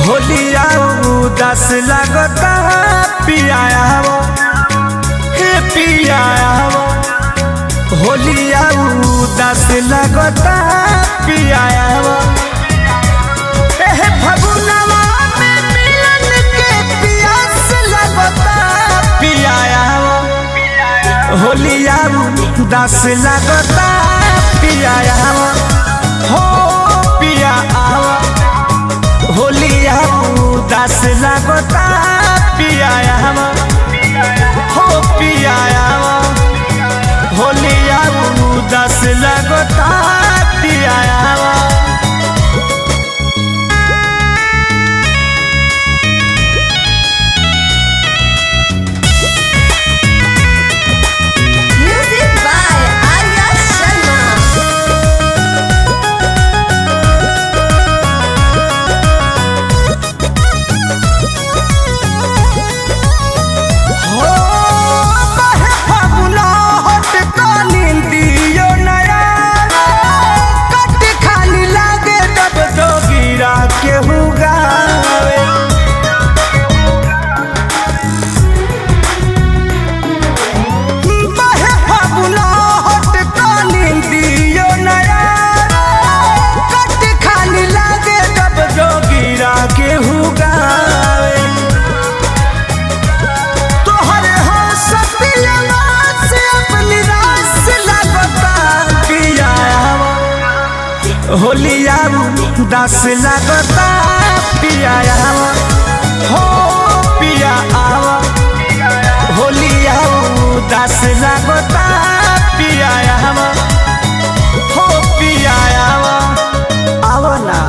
होलिया उदास लगता पियाया वो हे पियाया वो होलिया उदास लगता पियाया वो हे फगुनवा में मिलन के प्यास लगता पियाया वो होलिया उदास लगता पियाया वो हो पिया आवा होलिया उदास लगता पियाया हो पियाया होलिया उदास लगता पियाया होलिया उदास लगता पियाया हो पिया आवा होलिया उदास लगता पियाया हो पियाया आवा ना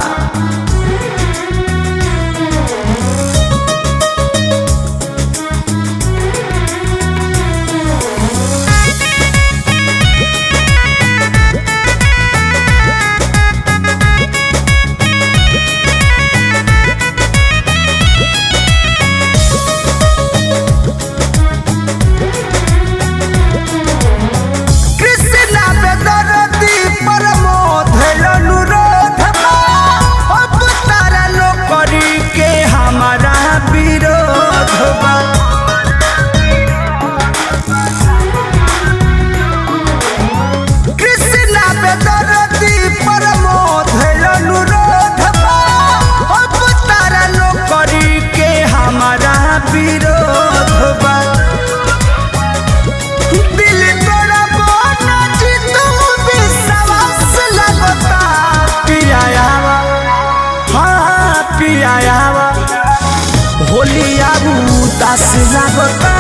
होलिया उदास लगता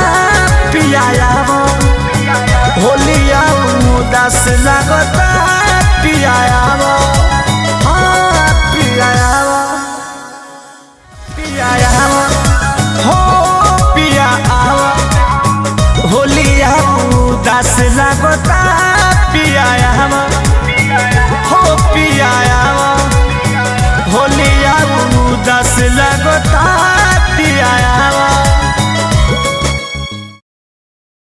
पियाया होलिया उदास लगता पियाया पियाया पियाया हो पिया होलिया उदास लगता पियाया हो पियाया होलिया उदास लगता